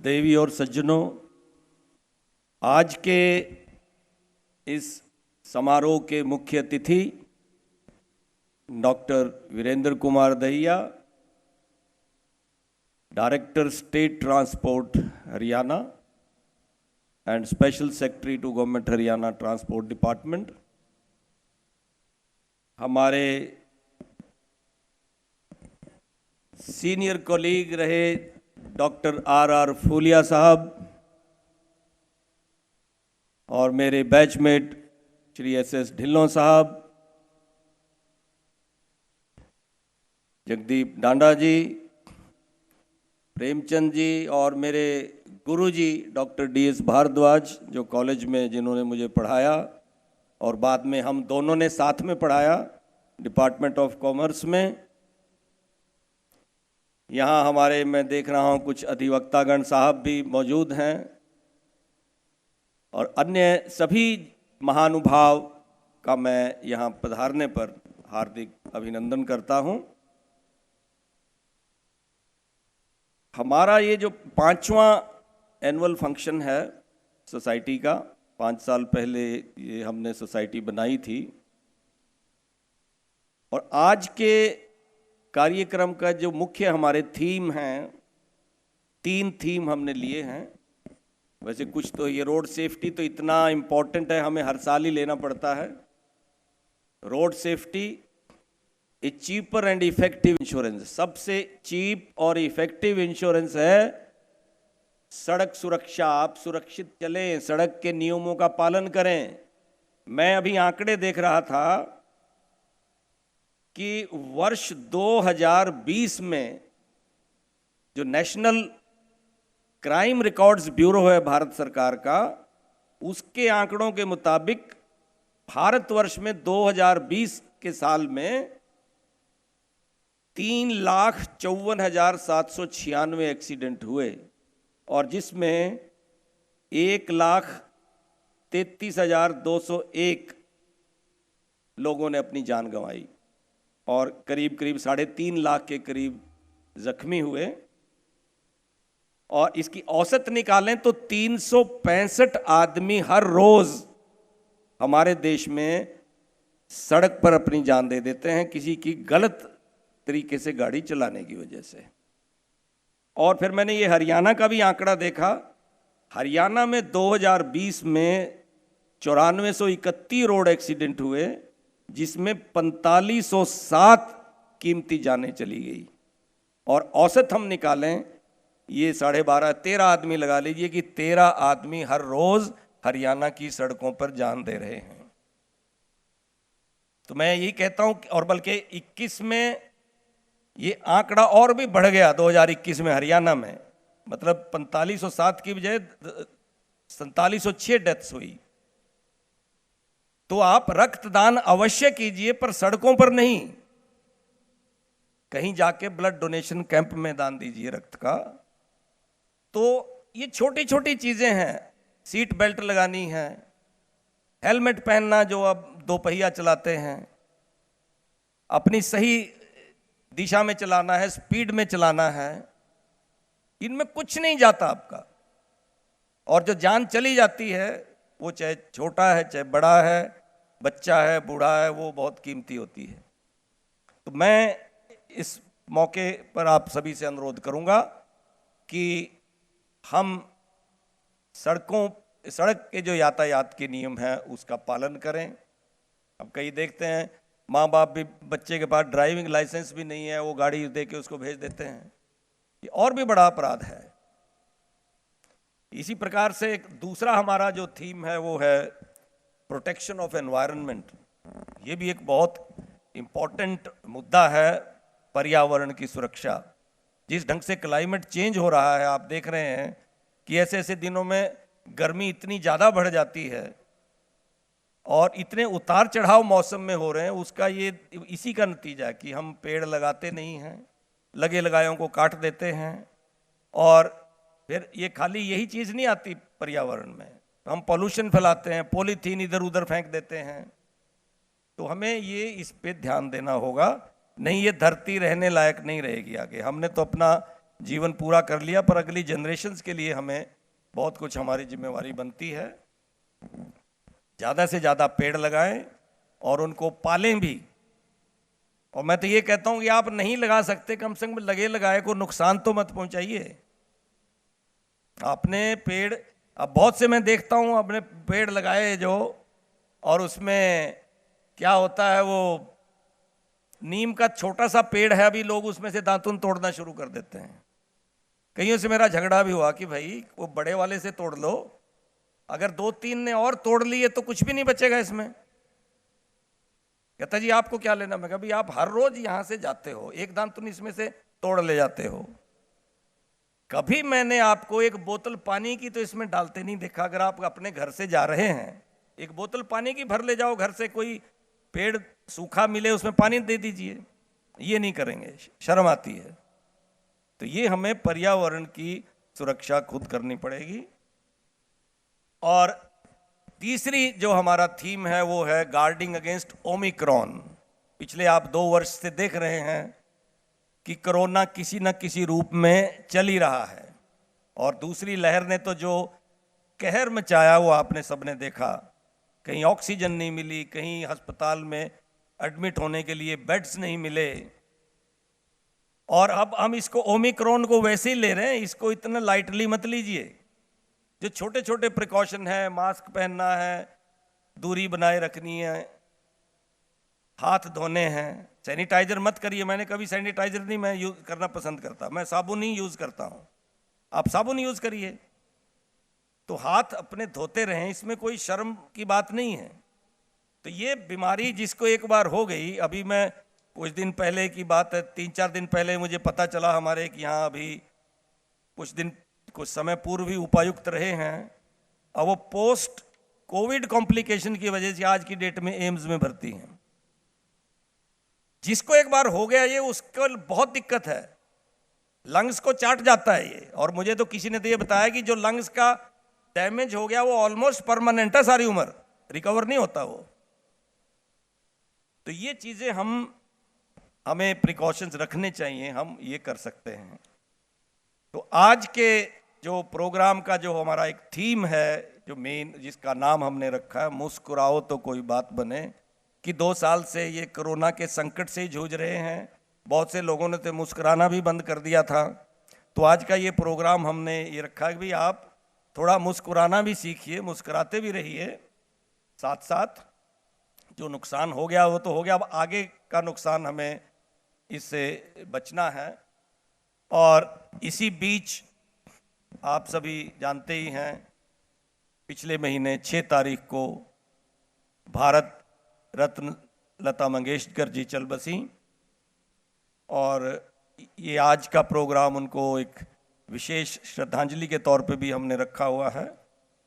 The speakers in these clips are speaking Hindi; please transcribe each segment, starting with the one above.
देवी और सज्जनों, आज के इस समारोह के मुख्य अतिथि doctor Virendra Kumar Dahiya, director state transport Haryana and special secretary to government Haryana transport department, हमारे सीनियर कॉलीग रहे डॉक्टर आर फूलिया साहब और मेरे बैचमेट श्री एस ढिल्लों साहब, जगदीप डांडा जी, प्रेमचंद जी और मेरे गुरुजी डॉक्टर DS भारद्वाज, जो कॉलेज में जिन्होंने मुझे पढ़ाया और बाद में हम दोनों ने साथ में पढ़ाया डिपार्टमेंट ऑफ कॉमर्स में। यहाँ हमारे मैं देख रहा हूँ कुछ अधिवक्तागण साहब भी मौजूद हैं और अन्य सभी महानुभाव का मैं यहाँ पधारने पर हार्दिक अभिनंदन करता हूँ। हमारा ये जो 5वां एनुअल फंक्शन है सोसाइटी का, 5 साल पहले ये हमने सोसाइटी बनाई थी और आज के कार्यक्रम का जो मुख्य हमारे थीम हैं, 3 थीम हमने लिए हैं। वैसे कुछ तो ये रोड सेफ्टी तो इतना इम्पोर्टेंट है, हमें हर साल ही लेना पड़ता है। Road safety A cheaper and effective insurance, सबसे चीप और इफेक्टिव इंश्योरेंस है सड़क सुरक्षा। आप सुरक्षित चलें, सड़क के नियमों का पालन करें। मैं अभी आंकड़े देख रहा था कि वर्ष 2020 में जो नेशनल क्राइम रिकॉर्ड्स ब्यूरो है भारत सरकार का, उसके आंकड़ों के मुताबिक भारतवर्ष में 2020 के साल में 3,54,796 एक्सीडेंट हुए और जिसमें 1,33,201 लोगों ने अपनी जान गंवाई और करीब 3.5 लाख के करीब जख्मी हुए। और इसकी औसत निकालें तो 365 आदमी हर रोज हमारे देश में सड़क पर अपनी जान दे देते हैं किसी की गलत तरीके से गाड़ी चलाने की वजह से। और फिर मैंने ये हरियाणा का भी आंकड़ा देखा। हरियाणा में 2020 में 9431 रोड एक्सीडेंट हुए, जिसमें 4507 कीमती जानें चली गई। और औसत हम निकालें, ये 12.5-13 आदमी लगा लीजिए कि 13 आदमी हर रोज हरियाणा की सड़कों पर जान दे रहे हैं। तो मैं यही कहता हूं, और बल्कि 21 में ये आंकड़ा और भी बढ़ गया। 2021 में हरियाणा में मतलब 4507 की बजाय 4706 डेथ्स हुई। तो आप रक्तदान अवश्य कीजिए, पर सड़कों पर नहीं, कहीं जाके ब्लड डोनेशन कैंप में दान दीजिए रक्त का। तो ये छोटी छोटी चीजें हैं। सीट बेल्ट लगानी है, हेलमेट पहनना जो अब 2 पहिया चलाते हैं, अपनी सही दिशा में चलाना है, स्पीड में चलाना है, इनमें कुछ नहीं जाता आपका। और जो जान चली जाती है वो चाहे छोटा है चाहे बड़ा है, बच्चा है बूढ़ा है, वो बहुत कीमती होती है। तो मैं इस मौके पर आप सभी से अनुरोध करूंगा कि हम सड़क के जो यातायात के नियम हैं उसका पालन करें। अब कई देखते हैं माँ बाप भी, बच्चे के पास ड्राइविंग लाइसेंस भी नहीं है, वो गाड़ी दे के उसको भेज देते हैं। ये और भी बड़ा अपराध है। इसी प्रकार से एक दूसरा हमारा जो थीम है वो है प्रोटेक्शन ऑफ एनवायरनमेंट। ये भी एक बहुत इम्पोर्टेंट मुद्दा है, पर्यावरण की सुरक्षा। जिस ढंग से क्लाइमेट चेंज हो रहा है, आप देख रहे हैं कि ऐसे ऐसे दिनों में गर्मी इतनी ज़्यादा बढ़ जाती है और इतने उतार चढ़ाव मौसम में हो रहे हैं। उसका ये इसी का नतीजा है कि हम पेड़ लगाते नहीं हैं, लगे लगायों को काट देते हैं। और फिर ये खाली यही चीज़ नहीं आती पर्यावरण में, हम पॉल्यूशन फैलाते हैं, पॉलीथीन इधर उधर फेंक देते हैं। तो हमें ये इस पे ध्यान देना होगा, नहीं ये धरती रहने लायक नहीं रहेगी आगे। हमने तो अपना जीवन पूरा कर लिया, पर अगली जनरेशन्स के लिए हमें बहुत कुछ हमारी जिम्मेवारी बनती है। ज़्यादा से ज़्यादा पेड़ लगाएं और उनको पालें भी। और मैं तो ये कहता हूँ कि आप नहीं लगा सकते, कम से कम लगे लगाए को नुकसान तो मत पहुंचाइए। आपने पेड़, अब बहुत से मैं देखता हूँ अपने पेड़ लगाए जो, और उसमें क्या होता है, वो नीम का छोटा सा पेड़ है, अभी लोग उसमें से दातुन तोड़ना शुरू कर देते हैं। कईयों से मेरा झगड़ा भी हुआ कि भाई वो बड़े वाले से तोड़ लो, अगर 2-3 ने और तोड़ लिए तो कुछ भी नहीं बचेगा इसमें। कहता जी आपको क्या लेना? मैं कहा भाई आप हर रोज यहां से जाते हो, एक दातुन इसमें से तोड़ ले जाते हो, कभी मैंने आपको एक बोतल पानी की तो इसमें डालते नहीं देखा। अगर आप अपने घर से जा रहे हैं, एक बोतल पानी की भर ले जाओ घर से, कोई पेड़ सूखा मिले उसमें पानी दे दीजिए। ये नहीं करेंगे, शर्म आती है। तो ये हमें पर्यावरण की सुरक्षा खुद करनी पड़ेगी। और तीसरी जो हमारा थीम है वो है गार्डिंग अगेंस्ट ओमिक्रॉन। पिछले आप 2 वर्ष से देख रहे हैं कि कोरोना किसी न किसी रूप में चल ही रहा है, और दूसरी लहर ने तो जो कहर मचाया वो आपने सबने देखा। कहीं ऑक्सीजन नहीं मिली, कहीं अस्पताल में एडमिट होने के लिए बेड्स नहीं मिले, और अब हम इसको ओमिक्रॉन को वैसे ही ले रहे हैं। इसको इतना लाइटली मत लीजिए। जो छोटे छोटे प्रिकॉशन है, मास्क पहनना है, दूरी बनाए रखनी है, हाथ धोने हैं, सैनिटाइजर मत करिए। मैंने कभी सैनिटाइजर नहीं मैं यूज़ करना पसंद करता, मैं साबुन ही यूज़ करता हूँ। आप साबुन यूज़ करिए, तो हाथ अपने धोते रहें, इसमें कोई शर्म की बात नहीं है। तो ये बीमारी जिसको एक बार हो गई, अभी मैं कुछ दिन पहले की बात है, 3-4 दिन पहले मुझे पता चला हमारे कि यहाँ अभी कुछ समय पूर्व ही उपायुक्त रहे हैं, और वो पोस्ट कोविड कॉम्प्लिकेशन की वजह से आज की डेट में एम्स में भर्ती हैं। जिसको एक बार हो गया ये, उसको बहुत दिक्कत है, लंग्स को चाट जाता है ये। और मुझे तो किसी ने तो ये बताया कि जो लंग्स का डैमेज हो गया वो ऑलमोस्ट परमानेंट है, सारी उम्र रिकवर नहीं होता वो। तो ये चीजें हमें प्रिकॉशंस रखने चाहिए, हम ये कर सकते हैं। तो आज के जो प्रोग्राम का जो हमारा एक थीम है, जो मेन जिसका नाम हमने रखा है मुस्कुराओ तो कोई बात बने, कि 2 साल से ये कोरोना के संकट से जूझ रहे हैं। बहुत से लोगों ने तो मुस्कुराना भी बंद कर दिया था। तो आज का ये प्रोग्राम हमने ये रखा कि भाई आप थोड़ा मुस्कुराना भी सीखिए, मुस्कुराते भी रहिए। साथ साथ जो नुकसान हो गया वो तो हो गया, अब आगे का नुकसान हमें इससे बचना है। और इसी बीच आप सभी जानते ही हैं, पिछले महीने 6 तारीख को भारत रत्न लता मंगेशकर जी चल बसी, और ये आज का प्रोग्राम उनको एक विशेष श्रद्धांजलि के तौर पे भी हमने रखा हुआ है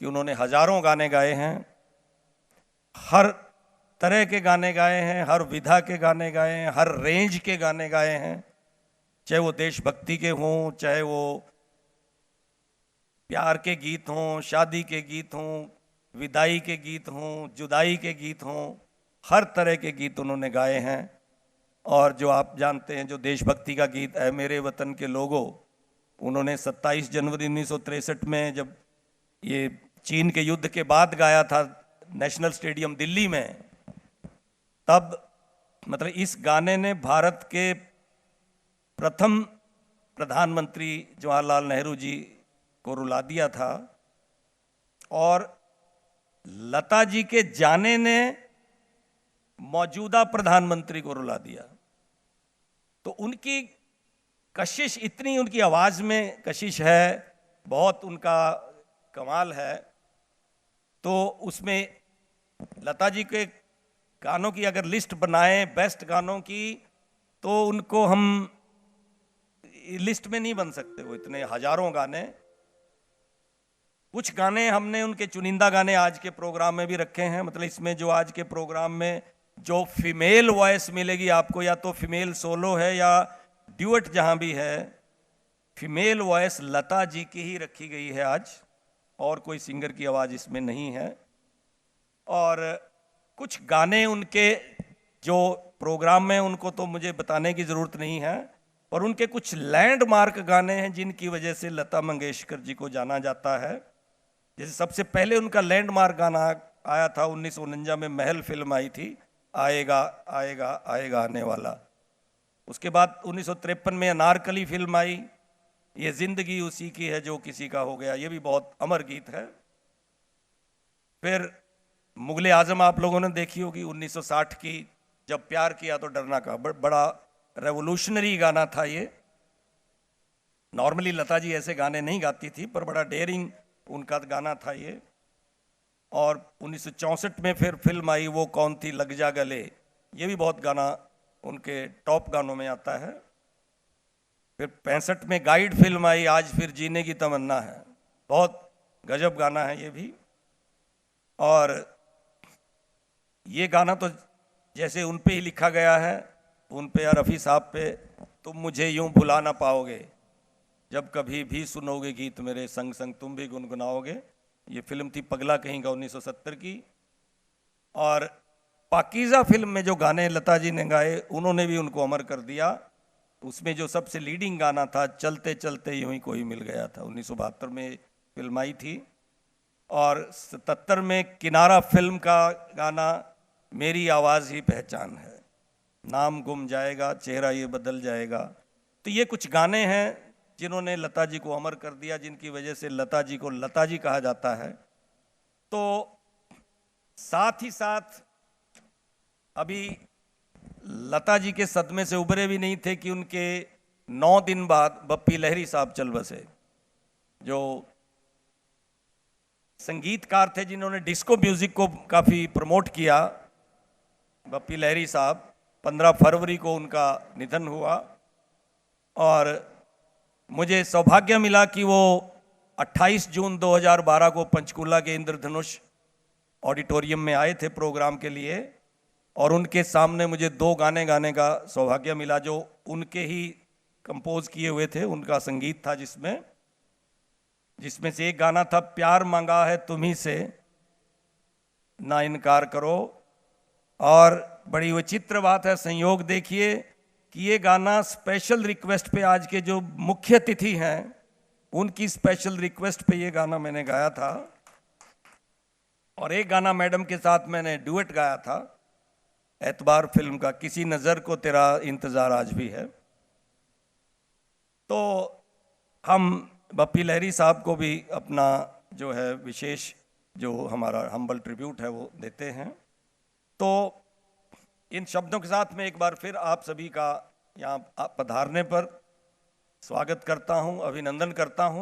कि उन्होंने हजारों गाने गाए हैं, हर तरह के गाने गाए हैं, हर विधा के गाने गाए हैं, हर रेंज के गाने गाए हैं, चाहे वो देशभक्ति के हों, चाहे वो प्यार के गीत हों, शादी के गीत हों, विदाई के गीत हों, जुदाई के गीत हों, हर तरह के गीत उन्होंने गाए हैं। और जो आप जानते हैं, जो देशभक्ति का गीत है मेरे वतन के लोगों, उन्होंने 27 जनवरी 1963 में जब ये चीन के युद्ध के बाद गाया था नेशनल स्टेडियम दिल्ली में, तब मतलब इस गाने ने भारत के प्रथम प्रधानमंत्री जवाहरलाल नेहरू जी को रुला दिया था, और लता जी के जाने ने मौजूदा प्रधानमंत्री को रुला दिया। तो उनकी कशिश, इतनी उनकी आवाज में कशिश है, बहुत उनका कमाल है। तो उसमें लता जी के गानों की अगर लिस्ट बनाएं बेस्ट गानों की, तो उनको हम लिस्ट में नहीं बन सकते, वो इतने हजारों गाने। कुछ गाने हमने उनके चुनिंदा गाने आज के प्रोग्राम में भी रखे हैं। मतलब इसमें जो आज के प्रोग्राम में जो फीमेल वॉइस मिलेगी आपको, या तो फीमेल सोलो है या ड्यूट, जहां भी है फीमेल वॉइस लता जी की ही रखी गई है आज, और कोई सिंगर की आवाज़ इसमें नहीं है। और कुछ गाने उनके जो प्रोग्राम में, उनको तो मुझे बताने की ज़रूरत नहीं है, और उनके कुछ लैंडमार्क गाने हैं जिनकी वजह से लता मंगेशकर जी को जाना जाता है। जैसे सबसे पहले उनका लैंडमार्क गाना आया था 1949 में, महल फिल्म आई थी, आएगा आएगा आएगा आने वाला। उसके बाद 1953 में अनारकली फिल्म आई, ये जिंदगी उसी की है जो किसी का हो गया, ये भी बहुत अमर गीत है। फिर मुगले आजम आप लोगों ने देखी होगी 1960 की, जब प्यार किया तो डरना का, बड़ा रेवोल्यूशनरी गाना था ये। नॉर्मली लता जी ऐसे गाने नहीं गाती थी, पर बड़ा डेयरिंग उनका गाना था ये। और 1964 में फिर फिल्म आई वो कौन थी लग जा गले, ये भी बहुत गाना उनके टॉप गानों में आता है। फिर 65 में गाइड फिल्म आई, आज फिर जीने की तमन्ना है, बहुत गजब गाना है ये भी। और ये गाना तो जैसे उन पे ही लिखा गया है, उन पे या रफ़ी साहब पे, तुम मुझे यूं भुला ना पाओगे, जब कभी भी सुनोगे गीत मेरे, संग संग तुम भी गुनगुनाओगे। ये फिल्म थी पगला कहीं का 1970 की। और पाकीज़ा फिल्म में जो गाने लता जी ने गाए, उन्होंने भी उनको अमर कर दिया। उसमें जो सबसे लीडिंग गाना था, चलते चलते यूं ही कोई मिल गया था, 1972 में फिल्म आई थी। और 77 में किनारा फिल्म का गाना, मेरी आवाज़ ही पहचान है, नाम गुम जाएगा चेहरा ये बदल जाएगा। तो ये कुछ गाने हैं जिन्होंने लता जी को अमर कर दिया, जिनकी वजह से लता जी को लता जी कहा जाता है। तो साथ ही साथ अभी लता जी के सदमे से उभरे भी नहीं थे कि उनके 9 दिन बाद बप्पी लहरी साहब चल बसे, जो संगीतकार थे जिन्होंने डिस्को म्यूजिक को काफ़ी प्रमोट किया। बप्पी लहरी साहब, 15 फरवरी को उनका निधन हुआ। और मुझे सौभाग्य मिला कि वो 28 जून 2012 को पंचकूला के इंद्रधनुष ऑडिटोरियम में आए थे प्रोग्राम के लिए, और उनके सामने मुझे 2 गाने गाने का सौभाग्य मिला जो उनके ही कंपोज किए हुए थे। उनका संगीत था जिसमें से एक गाना था, प्यार मांगा है तुम्ही से ना इनकार करो। और बड़ी विचित्र बात है, संयोग देखिए कि ये गाना स्पेशल रिक्वेस्ट पे, आज के जो मुख्य अतिथि हैं उनकी स्पेशल रिक्वेस्ट पे ये गाना मैंने गाया था। और एक गाना मैडम के साथ मैंने डुएट गाया था, एतबार फिल्म का, किसी नज़र को तेरा इंतज़ार आज भी है। तो हम बप्पी लहरी साहब को भी अपना जो है विशेष, जो हमारा हम्बल ट्रिब्यूट है वो देते हैं। तो इन शब्दों के साथ मैं एक बार फिर आप सभी का यहाँ पधारने पर स्वागत करता हूँ, अभिनंदन करता हूँ।